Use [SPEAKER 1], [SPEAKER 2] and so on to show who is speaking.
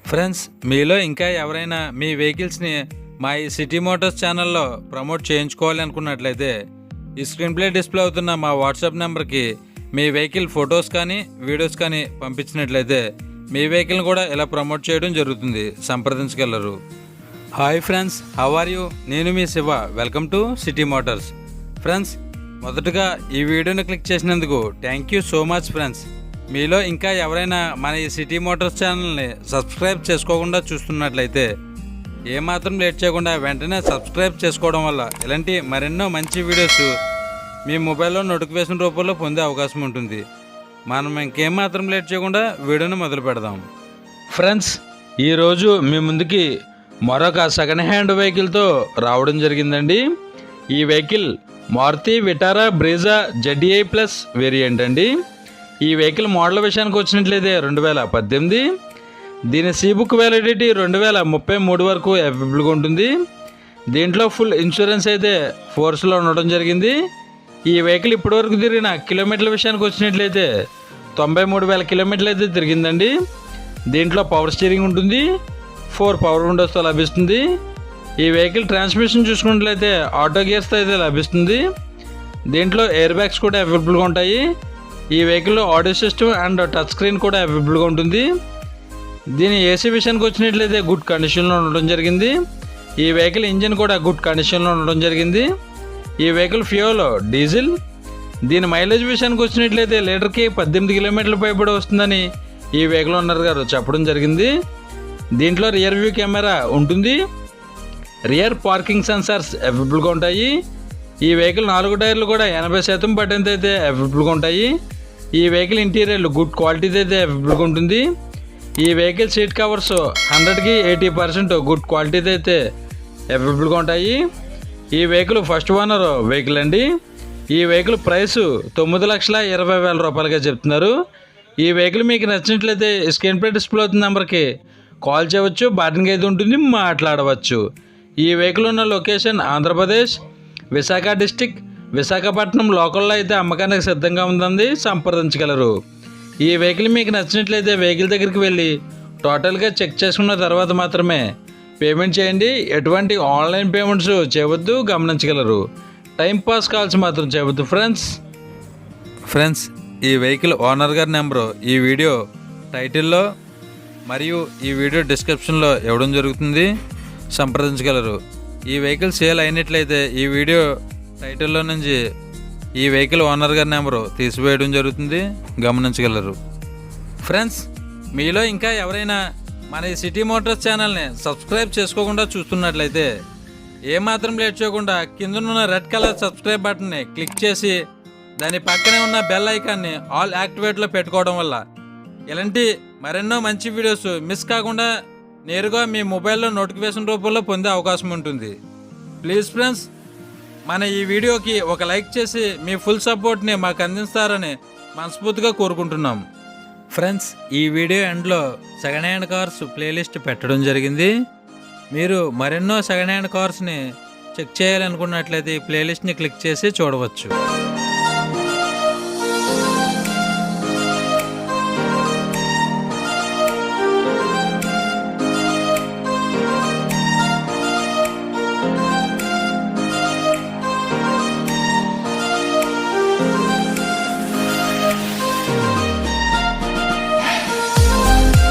[SPEAKER 1] Friends, మీలో ఇంకా ఎవరైనా మీ వెహికల్స్ని మా ఈ సిటీ మోటార్స్ ఛానల్లో ప్రమోట్ చేయించుకోవాలి అనుకున్నట్లయితే ఈ స్క్రీన్ ప్లే డిస్ప్లే అవుతున్న మా వాట్సాప్ నెంబర్కి మీ వెహికల్ ఫొటోస్ కానీ వీడియోస్ కానీ పంపించినట్లయితే మీ వెహికల్ని కూడా ఇలా ప్రమోట్ చేయడం జరుగుతుంది. సంప్రదించగలరు. Hi friends, how are you? నేను మీ Shiva. Welcome to City Motors. Friends, మొదటగా ఈ వీడియోని క్లిక్ చేసినందుకు thank you so much friends. మీలో ఇంకా ఎవరైనా మన ఈ సిటీ మోటార్స్ ఛానల్ని సబ్స్క్రైబ్ చేసుకోకుండా చూస్తున్నట్లయితే ఏమాత్రం లేట్ చేయకుండా వెంటనే సబ్స్క్రైబ్ చేసుకోవడం వల్ల ఇలాంటి మరెన్నో మంచి వీడియోస్ మీ మొబైల్లో నోటిఫికేషన్ రూపంలో పొందే అవకాశం ఉంటుంది. మనం ఇంకేమాత్రం లేట్ చేయకుండా వీడియోని మొదలు పెడదాం. ఫ్రెండ్స్, ఈరోజు మీ ముందుకి మరొక సెకండ్ హ్యాండ్ వెహికల్తో రావడం జరిగిందండి. ఈ vehicle Maruti Vitara Brezza ZDI plus variant అండి. ఈ వెహికల్ మోడల్ విషయానికి వచ్చినట్లయితే 2018. దీని సీబుక్ వ్యాలిడిటీ 2033 వరకు అవైలబుల్గా ఉంటుంది. దీంట్లో ఫుల్ ఇన్సూరెన్స్ అయితే ఫోర్స్లో ఉండడం జరిగింది. ఈ వెహికల్ ఇప్పటివరకు తిరిగిన కిలోమీటర్ల విషయానికి వచ్చినట్లయితే 93,000 కిలోమీటర్లు అయితే తిరిగిందండి. దీంట్లో పవర్ స్టీరింగ్ ఉంటుంది, 4 పవర్ విండోస్తో లభిస్తుంది. ఈ వెహికల్ ట్రాన్స్మిషన్ చూసుకున్నట్లయితే ఆటో గేర్స్తో అయితే లభిస్తుంది. దీంట్లో ఎయిర్ బ్యాగ్స్ కూడా అవైలబుల్గా ఉంటాయి. ఈ వెహికల్లో audio system and touch screen కూడా అవైలబుల్గా ఉంటుంది. దీని ఏసీ విషయానికి వచ్చినట్లయితే గుడ్ కండిషన్లో ఉండడం జరిగింది. ఈ వెహికల్ ఇంజిన్ కూడా గుడ్ కండిషన్లో ఉండడం జరిగింది. ఈ వెహికల్ ఫ్యూయల్ డీజిల్. దీని మైలేజ్ విషయానికి వచ్చినట్లయితే లీటర్కి 18 కిలోమీటర్ల పైబడి వస్తుందని ఈ వెహికల్ ఓనర్ గారు చెప్పడం జరిగింది. దీంట్లో రియర్ వ్యూ కెమెరా ఉంటుంది. రియర్ పార్కింగ్ సెన్సార్స్ అవైలబుల్గా ఉంటాయి. ఈ వెహికల్ 4 టైర్లు కూడా 80% పట్టేంత అయితే అవైలబుల్గా ఉంటాయి. ఈ వెహికల్ ఇంటీరియర్లు గుడ్ క్వాలిటీతో అయితే అవైలబుల్గా ఉంటుంది. ఈ వెహికల్ సీట్ కవర్స్ 100కి 80% గుడ్ క్వాలిటీతో అయితే అవైలబుల్గా ఉంటాయి. ఈ వెహికల్ ఫస్ట్ ఓనర్ వెహికల్ అండి. ఈ వెహికల్ ప్రైస్ 9,20,000 రూపాయలుగా చెప్తున్నారు. ఈ వెహికల్ మీకు నచ్చినట్లయితే స్క్రీన్ ప్లే డిస్ప్లే అవుతున్న నెంబర్కి కాల్ చేయవచ్చు, బార్గెనింగ్ అయితే ఉంటుంది, మాట్లాడవచ్చు. ఈ వెహికల్ ఉన్న లొకేషన్ ఆంధ్రప్రదేశ్, విశాఖ డిస్టిక్, విశాఖపట్నం లోకల్లో అయితే అమ్మకానికి సిద్ధంగా ఉందండి. సంప్రదించగలరు. ఈ వెహికల్ మీకు నచ్చినట్లయితే వెహికల్ దగ్గరికి వెళ్ళి టోటల్గా చెక్ చేసుకున్న తర్వాత మాత్రమే పేమెంట్ చేయండి. ఎటువంటి ఆన్లైన్ పేమెంట్స్ చేయవద్దు, గమనించగలరు. టైంపాస్ కాల్స్ మాత్రం చేయవద్దు ఫ్రెండ్స్, ఈ వెహికల్ ఓనర్ గారి నెంబరు ఈ వీడియో టైటిల్లో మరియు ఈ వీడియో డిస్క్రిప్షన్లో ఇవ్వడం జరుగుతుంది. సంప్రదించగలరు. ఈ వెహికల్ సేల్ అయినట్లయితే ఈ వీడియో టైటిల్లో నుంచి ఈ వెహికల్ ఓనర్ గారి నెంబరు తీసివేయడం జరుగుతుంది. గమనించగలరు. ఫ్రెండ్స్, మీలో ఇంకా ఎవరైనా మన ఈ సిటీ మోటార్స్ ఛానల్ని సబ్స్క్రైబ్ చేసుకోకుండా చూస్తున్నట్లయితే ఏమాత్రం లేట్ చేయకుండా కిందనున్న రెడ్ కలర్ సబ్స్క్రైబ్ బటన్ని క్లిక్ చేసి దాని పక్కనే ఉన్న బెల్ ఐకాన్ని ఆల్ యాక్టివేట్లో పెట్టుకోవడం వల్ల ఇలాంటి మరెన్నో మంచి వీడియోస్ మిస్ కాకుండా నేరుగా మీ మొబైల్లో నోటిఫికేషన్ రూపంలో పొందే అవకాశం ఉంటుంది. ప్లీజ్ ఫ్రెండ్స్, మన ఈ వీడియోకి ఒక లైక్ చేసి మీ ఫుల్ సపోర్ట్ని మాకు అందిస్తారని మనస్ఫూర్తిగా కోరుకుంటున్నాం. ఫ్రెండ్స్, ఈ వీడియో ఎండ్లో సెకండ్ హ్యాండ్ కార్స్ ప్లేలిస్ట్ పెట్టడం జరిగింది. మీరు మరెన్నో సెకండ్ హ్యాండ్ కార్స్ని చెక్ చేయాలనుకున్నట్లయితే ఈ ప్లేలిస్ట్ని క్లిక్ చేసి చూడవచ్చు.